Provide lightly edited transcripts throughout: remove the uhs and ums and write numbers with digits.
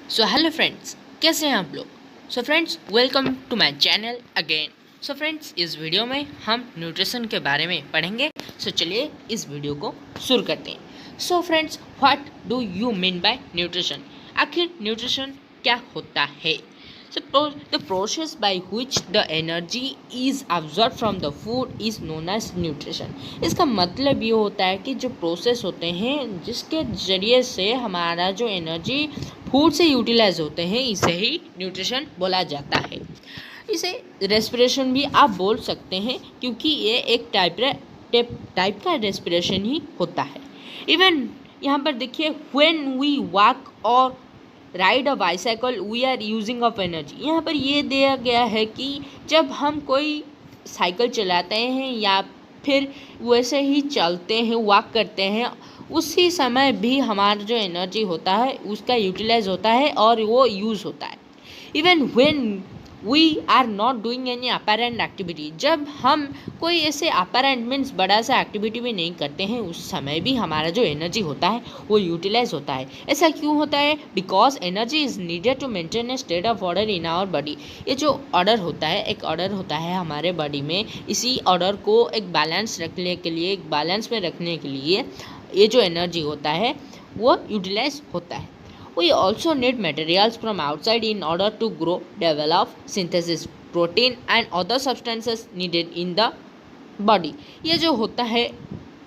So hello friends, कैसे हैं आप लोग। So friends, welcome to my channel again. So friends, इस वीडियो में हम न्यूट्रिशन के बारे में पढ़ेंगे। सो चलिए इस वीडियो को शुरू करते हैं। So friends, what do you mean by nutrition? आखिर न्यूट्रिशन क्या होता है? So the process by which the energy is absorbed from the food is known as nutrition। इसका मतलब ये होता है कि जो प्रोसेस होते हैं जिसके ज़रिए से हमारा जो एनर्जी फूड से यूटिलाइज होते हैं, इसे ही न्यूट्रिशन बोला जाता है। इसे रेस्पिरेशन भी आप बोल सकते हैं, क्योंकि ये एक टाइप का रेस्पिरेशन ही होता है। इवन यहाँ पर देखिए, व्हेन वी वॉक और ride a bicycle we are using of energy. यहाँ पर ये दिया गया है कि जब हम कोई साइकिल चलाते हैं या फिर वैसे ही चलते हैं, वॉक करते हैं, उसी समय भी हमारा जो एनर्जी होता है उसका यूटिलाइज होता है और वो यूज़ होता है। Even when we are not doing any apparent activity, जब हम कोई ऐसे अपेरेंट मीन्स बड़ा सा एक्टिविटी भी नहीं करते हैं, उस समय भी हमारा जो एनर्जी होता है वो यूटिलाइज होता है। ऐसा क्यों होता है? Because energy is needed to maintain a state of order in our body. ये जो ऑर्डर होता है, एक ऑर्डर होता है हमारे बॉडी में, इसी ऑर्डर को एक बैलेंस रखने के लिए, एक बैलेंस में रखने के लिए ये जो एनर्जी होता है वो यूटिलाइज होता है। We also need materials from outside in order to grow, develop, synthesis protein and other substances needed in the body। ये जो होता है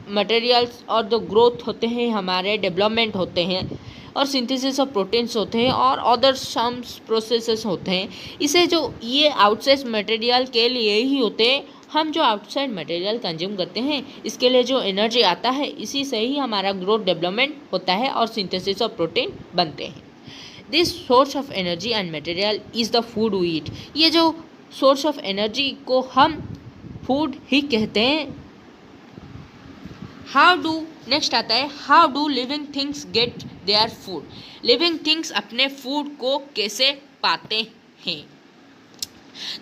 मटेरियल्स और जो ग्रोथ होते हैं हमारे, डेवलपमेंट होते हैं और सिंथेसिस ऑफ प्रोटीन्स होते हैं और अदर सम्स प्रोसेसेस होते हैं। इसे जो ये आउटसाइड मटेरियल के लिए ही होते हैं। हम जो आउटसाइड मटेरियल कंज्यूम करते हैं, इसके लिए जो एनर्जी आता है, इसी से ही हमारा ग्रोथ डेवलपमेंट होता है और सिंथेसिस ऑफ प्रोटीन बनते हैं। This source of energy and material is the food we eat. ये जो सोर्स ऑफ एनर्जी को हम फूड ही कहते हैं। हाउ डू नेक्स्ट आता है, how do living things get their food. Living things अपने फूड को कैसे पाते हैं?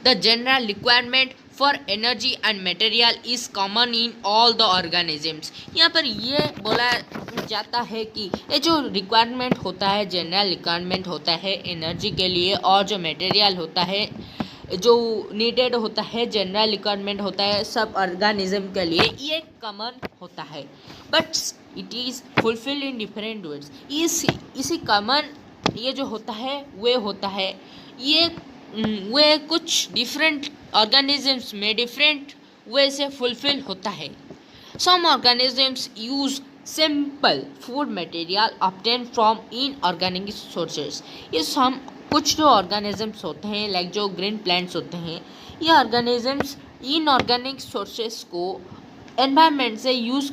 The general requirement for energy and material is common in all the organisms। यहाँ पर ये बोला जाता है कि ये जो रिक्वायरमेंट होता है, जनरल रिक्वायरमेंट होता है एनर्जी के लिए, और जो मटेरियल होता है जो नीडेड होता है, जनरल रिक्वायरमेंट होता है सब ऑर्गेनिज्म के लिए, ये कॉमन होता है। But it is fulfilled in different ways. इसी कॉमन ये जो होता है वे होता है, ये वे कुछ डिफरेंट ऑर्गेनिजम्स में डिफरेंट वे से फुलफिल होता है। Some organisms use simple food material obtain from inorganic sources. ये सम कुछ जो ऑर्गेनिजम्स होते हैं, लाइक जो ग्रीन प्लांट्स होते हैं, ये ऑर्गेनिजम्स इनऑर्गेनिक सोर्सेज को एनवायरनमेंट से यूज़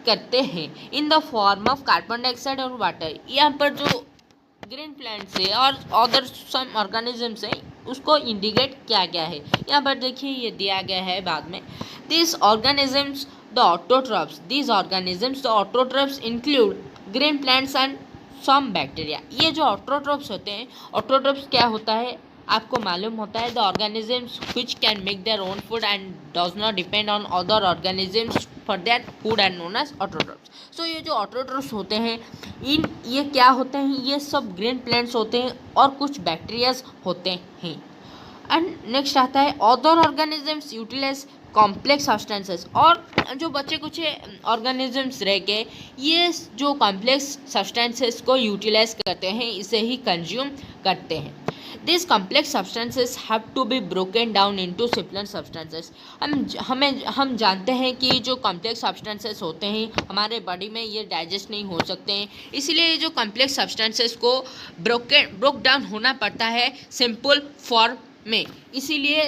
करते हैं in the form of carbon dioxide और वाटर। यहाँ पर जो ग्रीन प्लांट्स है और अदर सम ऑर्गेनिजम्स है, उसको इंडिकेट किया गया है। यहाँ पर देखिए, ये दिया गया है बाद में। This organisms the autotrophs, this organisms the autotrophs include green plants and some bacteria. ये जो ऑटोट्रॉप्स होते हैं, ऑटोट्रॉप्स क्या होता है आपको मालूम होता है? The organisms which can make their own food and does not depend on other organisms for that food and known as autotrophs. So ये जो ऑटोट्रॉप्स होते हैं, ये क्या होते हैं? ये सब ग्रीन प्लांट्स होते हैं और कुछ बैक्टीरियाज होते हैं। एंड नेक्स्ट आता है other organisms utilise complex substances. और जो बच्चे कुछ ऑर्गेनिजम्स रह के ये जो कॉम्प्लेक्स सब्सटेंसेस को यूटिलाइज करते हैं, इसे ही कंज्यूम करते हैं। These complex substances have to be broken down into simpler substances। हम जानते हैं कि जो कॉम्प्लेक्स सब्सटेंसेस होते हैं हमारे बॉडी में, ये डाइजेस्ट नहीं हो सकते हैं, इसलिए जो कॉम्प्लेक्स सब्सटेंसेस को ब्रोक डाउन होना पड़ता है सिंपल फॉर्म में। इसीलिए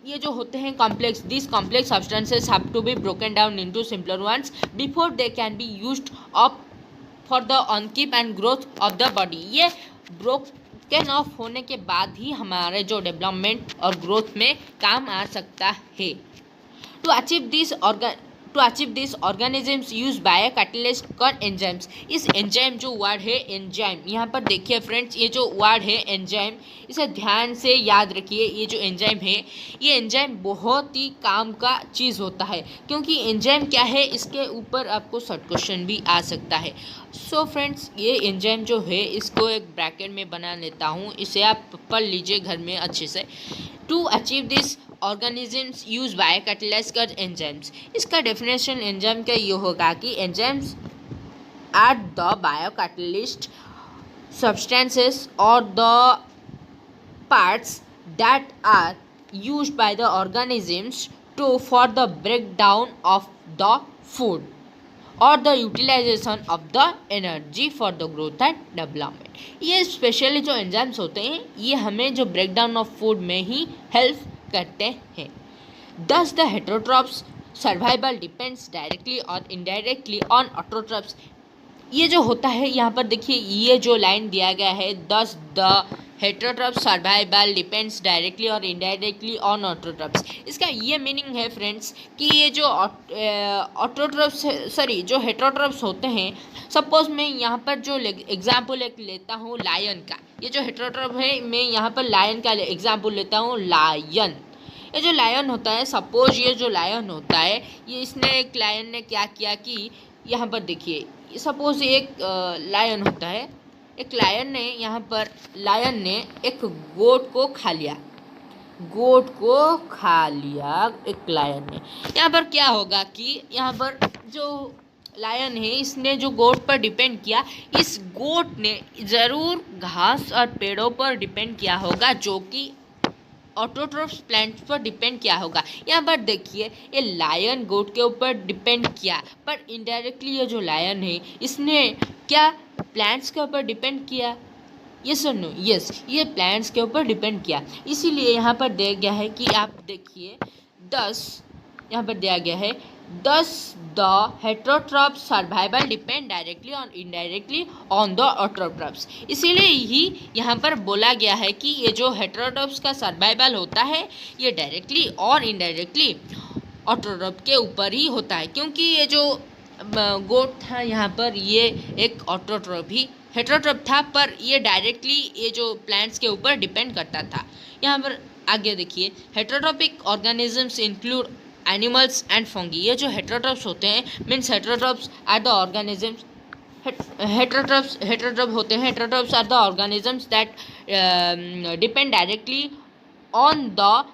ये जो होते हैं this complex substances have to be broken down into simpler ones before they can be used up for the upkeep and growth of the body. ये ब्रोकन ऑफ होने के बाद ही हमारे जो डेवलपमेंट और ग्रोथ में काम आ सकता है। To achieve this to achieve this organisms use biocatalyst called enzymes. इस एंजाइम जो वर्ड है एंजाइम, यहाँ पर देखिए फ्रेंड्स, ये जो वर्ड है एंजाइम, इसे ध्यान से याद रखिए। ये जो एंजाइम है, ये एंजाइम बहुत ही काम का चीज़ होता है, क्योंकि एंजाइम क्या है, इसके ऊपर आपको शॉर्ट क्वेश्चन भी आ सकता है। सो फ्रेंड्स, ये एंजाइम जो है, इसको एक ब्रैकेट में बना लेता हूँ, इसे आप पढ़ लीजिए घर में अच्छे से। To achieve this organisms use biocatalyst called enzymes. इसका डेफिनेशन एंजाइम का ये होगा कि enzymes are the biocatalyst substances or the parts that are used by the organisms to for the breakdown of the food और the utilisation of the energy for the growth and development. ये specially जो enzymes होते हैं, ये हमें जो breakdown of food में ही help करते हैं। दस the heterotrophs survival depends directly और इनडायरेक्टली ऑन ऑटोट्रॉप्स। ये जो होता है, यहाँ पर देखिए, ये जो लाइन दिया गया है, दस the heterotrophs survival depends directly और इनडायरेक्टली ऑन ऑटोट्रॉप्स। इसका ये मीनिंग है फ्रेंड्स कि ये जो ऑटोट्रॉप्स जो हेटरोट्रॉप्स होते हैं, सपोज मैं यहाँ पर जो एग्जाम्पल एक लेता हूँ लायन का। ये जो हेटरोट्रॉप है, मैं यहाँ पर लायन का एग्जाम्पल लेता हूँ। लायन, ये जो लायन होता है, सपोज ये जो लायन होता है, ये एक लायन ने क्या किया कि यहाँ पर देखिए, सपोज एक लायन होता है, एक लायन ने यहाँ पर एक गोट को खा लिया, एक लायन ने। यहाँ पर क्या होगा कि यहाँ पर जो लायन है, इसने जो गोट पर डिपेंड किया, इस गोट ने ज़रूर घास और पेड़ों पर डिपेंड किया होगा, जो कि ऑटोट्रॉप्स प्लांट्स पर डिपेंड किया होगा। यहाँ पर देखिए, ये लायन गोट के ऊपर डिपेंड किया, पर इनडायरेक्टली ये जो लायन है, इसने क्या प्लांट्स के ऊपर डिपेंड किया? यस और नो? यस, ये प्लांट्स के ऊपर डिपेंड किया। इसीलिए यहाँ पर दिया गया है कि आप देखिए 10, यहाँ पर दिया गया है 10 the heterotrophs survival depend directly और इनडायरेक्टली ऑन द ऑटोट्रॉप्स। इसीलिए ही यहाँ पर बोला गया है कि ये जो हेटरोट्रॉप्स का सर्वाइवल होता है, ये डायरेक्टली और इनडायरेक्टली ऑटोट्रॉप के ऊपर ही होता है, क्योंकि ये जो गोट था यहाँ पर, ये एक ऑटोट्रॉप ही हेटरोट्रॉप था, पर ये डायरेक्टली ये जो प्लांट्स के ऊपर डिपेंड करता था। यहाँ पर आगे देखिए, heterotrophic organisms include animals and fungi. ये जो हेटरोट्रॉप्स होते हैं, means heterotrophs are the organisms, heterotroph होते हैं, heterotrophs are the organisms that depend directly on the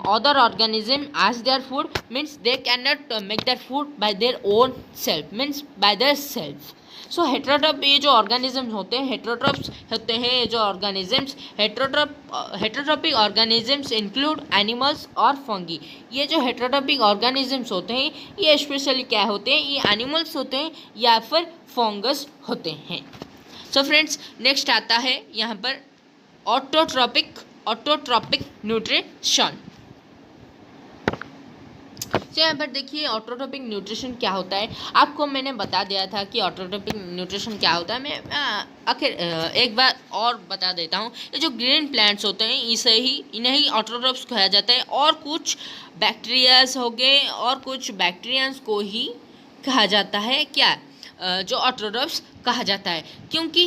other organism as their food, means they cannot make their food by their own self, means by their self. सो हेटरोट्रॉप, ये जो organisms होते हैं, heterotrophs होते हैं ये जो organisms, heterotrophic organisms include animals और fungi. ये जो हेटरोट्रॉपिक ऑर्गेनिजम्स होते हैं, ये स्पेशली क्या होते हैं, ये एनिमल्स होते हैं या फिर फंगस होते हैं। सो फ्रेंड्स, नेक्स्ट आता है यहाँ पर ऑटोट्रॉपिक न्यूट्रिशन। तो यहाँ पर देखिए ऑटोट्रॉपिक न्यूट्रिशन क्या होता है। आपको मैंने बता दिया था कि ऑटोट्रॉपिक न्यूट्रिशन क्या होता है। मैं आखिर एक बार और बता देता हूँ। ये जो ग्रीन प्लांट्स होते हैं, इन्हें ही ऑटोट्रॉप्स कहा जाता है, और कुछ बैक्टीरियाज हो गए और कुछ बैक्टीरियंस को ही कहा जाता है क्या, जो ऑटोट्रॉप्स कहा जाता है, क्योंकि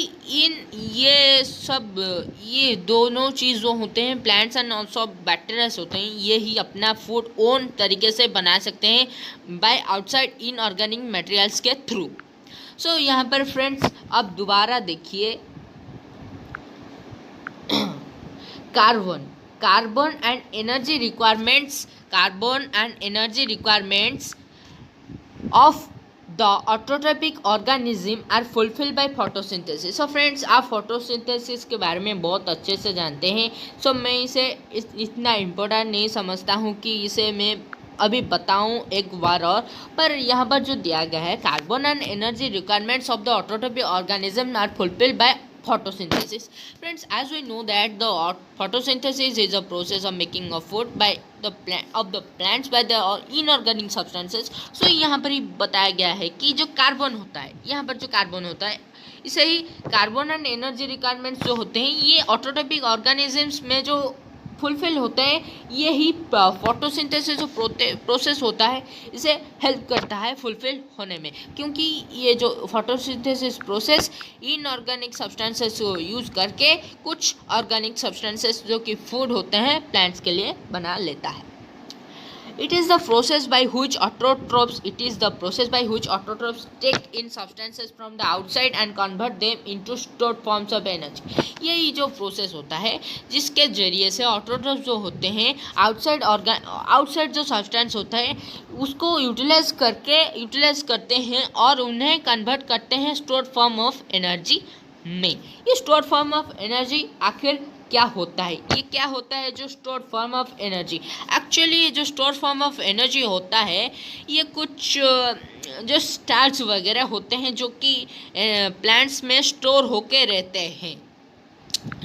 ये दोनों चीज़ जो होते हैं, प्लांट्स एंड ऑल्सो बैक्टीरियाज होते हैं, ये ही अपना फूड ओन तरीके से बना सकते हैं बाय आउटसाइड इनऑर्गेनिक मटेरियल्स के थ्रू। सो यहाँ पर फ्रेंड्स अब दोबारा देखिए, carbon and energy requirements of the autotrophic organism are fulfil by photosynthesis. So friends, आप फोटोसिंथेसिस के बारे में बहुत अच्छे से जानते हैं। सो मैं इसे इतना इम्पोर्टेंट नहीं समझता हूँ कि इसे मैं अभी बताऊँ एक बार और, पर यहाँ पर जो दिया गया है, carbon and energy requirements of the autotrophic organism are fulfil by photosynthesis. Friends, as we know that the photosynthesis is a process of making of food by the plants by the inorganic substances. So यहाँ पर ही बताया गया है कि जो carbon होता है, यहाँ पर जो कार्बन होता है, इसे ही कार्बन एंड एनर्जी रिक्वायरमेंट्स जो होते हैं, ये ऑटोट्रॉपिक ऑर्गेनिजम्स में जो फुलफिल होते हैं, यही फोटोसिंथेसिस जो प्रोसेस होता है इसे हेल्प करता है फुलफिल होने में, क्योंकि ये जो फोटोसिंथेसिस प्रोसेस इनऑर्गेनिक सब्सटेंसेस को यूज़ करके कुछ ऑर्गेनिक सब्सटेंसेस जो कि फूड होते हैं प्लांट्स के लिए बना लेता है। It is the process by which autotrophs take in substances from the outside and convert them into stored forms of energy। यही जो प्रोसेस होता है जिसके जरिए से ऑटोट्रोफ्स जो होते हैं आउटसाइड जो सब्सटेंस होता है उसको यूटिलाइज करते हैं और उन्हें कन्वर्ट करते हैं स्टोर्ड फॉर्म ऑफ एनर्जी में। ये स्टोर्ड फॉर्म ऑफ एनर्जी आखिर क्या होता है, ये क्या होता है जो stored form of energy? Actually ये जो स्टोर्ड फॉर्म ऑफ एनर्जी होता है ये कुछ जो स्टार्च वगैरह होते हैं जो कि प्लांट्स में स्टोर होके रहते हैं।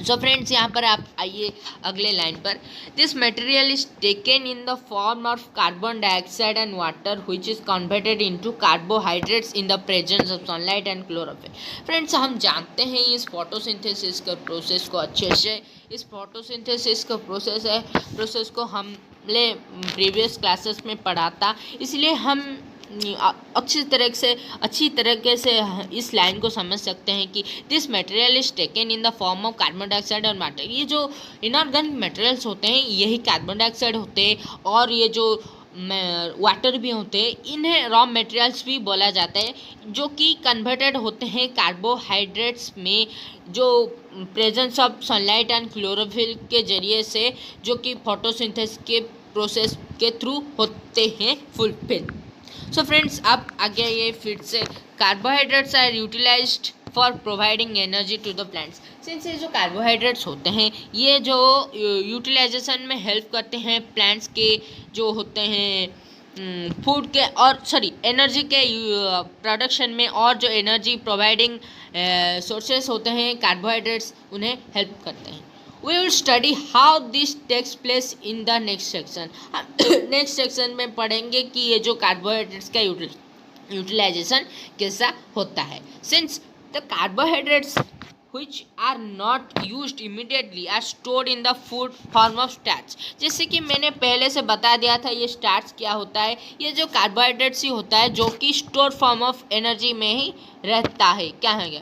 सो फ्रेंड्स, यहाँ पर आप आइए अगले लाइन पर। This material is taken in the form of carbon dioxide and water which is converted into carbohydrates in the presence of sunlight and chlorophyll. Friends, हम जानते हैं इस फोटोसिंथेसिस का प्रोसेस को अच्छे से। इस फोटोसिंथेसिस का प्रोसेस को हमने प्रीवियस क्लासेस में पढ़ा था, इसलिए हम अच्छी तरीके से इस लाइन को समझ सकते हैं कि this material is taken in the form of carbon dioxide और वाटर। ये जो इनऑर्गेनिक मटेरियल्स होते हैं यही कार्बन डाइऑक्साइड होते हैं और ये जो वाटर भी होते हैं, इन्हें रॉ मटेरियल्स भी बोला जाता है, जो कि कन्वर्टेड होते हैं कार्बोहाइड्रेट्स में जो presence of sunlight and chlorophyll के जरिए से, जो कि फोटोसिंथेसिस के प्रोसेस के थ्रू होते हैं फुलफिल। सो फ्रेंड्स, अब आगे ये फिर से carbohydrates are utilised for providing energy to the plants. Since ये जो कार्बोहाइड्रेट्स होते हैं ये जो यूटिलाइजेशन में हेल्प करते हैं प्लांट्स के जो होते हैं फूड के और एनर्जी के प्रोडक्शन में, और जो एनर्जी प्रोवाइडिंग सोर्सेस होते हैं कार्बोहाइड्रेट्स उन्हें हेल्प करते हैं। We will study how this takes place in the next section। हम नेक्स्ट सेक्शन में पढ़ेंगे कि ये जो कार्बोहाइड्रेट्स का यूटिलाइजेशन कैसा होता है। Since the carbohydrates which are not used immediately are stored in the food form of starch। जैसे कि मैंने पहले से बता दिया था ये स्टार्च क्या होता है। ये जो कार्बोहाइड्रेट्स ही होता है जो कि स्टोर फॉर्म ऑफ एनर्जी में ही रहता है। क्या है क्या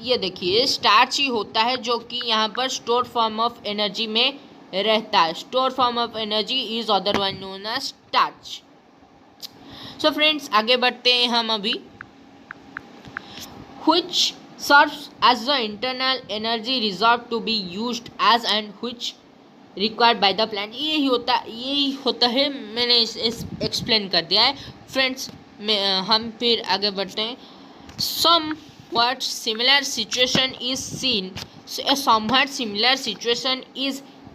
ये देखिए स्टार्च ही होता है जो कि यहाँ पर स्टोर फॉर्म ऑफ एनर्जी में रहता है। Store form of energy is otherwise known as starch. So friends, आगे बढ़ते हैं हम अभी। which serves as the internal energy reserve to be used as and which required by the plant। यही होता है, मैंने एक्सप्लेन कर दिया है। फ्रेंड्स, हम फिर आगे बढ़ते हैं। somewhat similar situation is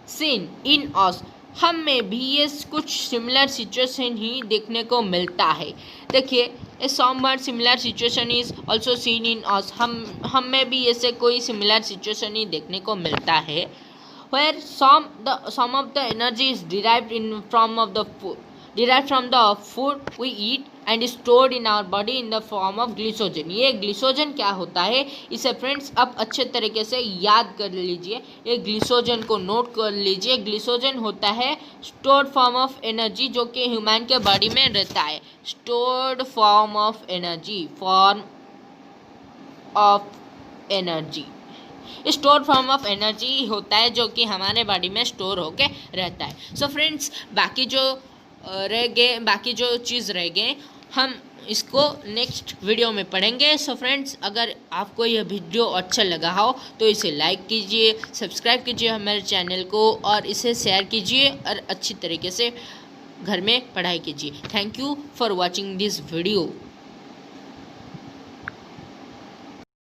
seen in us। हम में भी ये कुछ सिमिलर सिचुएशन ही देखने को मिलता है। देखिए, a somewhat similar situation is also seen in us. हम में भी ऐसे कोई सिमिलर सिचुएशन ही देखने को मिलता है। where some of the energy is derived from the food we eat and is stored in our body in the form of glycogen। ये ग्लिसोजन क्या होता है इसे फ्रेंड्स अब अच्छे तरीके से याद कर लीजिए। ये ग्लिसोजन को नोट कर लीजिए। ग्लिसोजन होता है स्टोर्ड फॉर्म ऑफ एनर्जी जो कि ह्यूमन के बॉडी में रहता है। Stored form of energy, store form of energy होता है जो कि हमारे बॉडी में स्टोर होके रहता है। सो फ्रेंड्स, बाकी जो चीज़ रह गए हम इसको नेक्स्ट वीडियो में पढ़ेंगे। सो फ्रेंड्स, अगर आपको यह वीडियो अच्छा लगा हो तो इसे लाइक कीजिए, सब्सक्राइब कीजिए हमारे चैनल को और इसे शेयर कीजिए और अच्छी तरीके से घर में पढ़ाई कीजिए। Thank you for watching this video.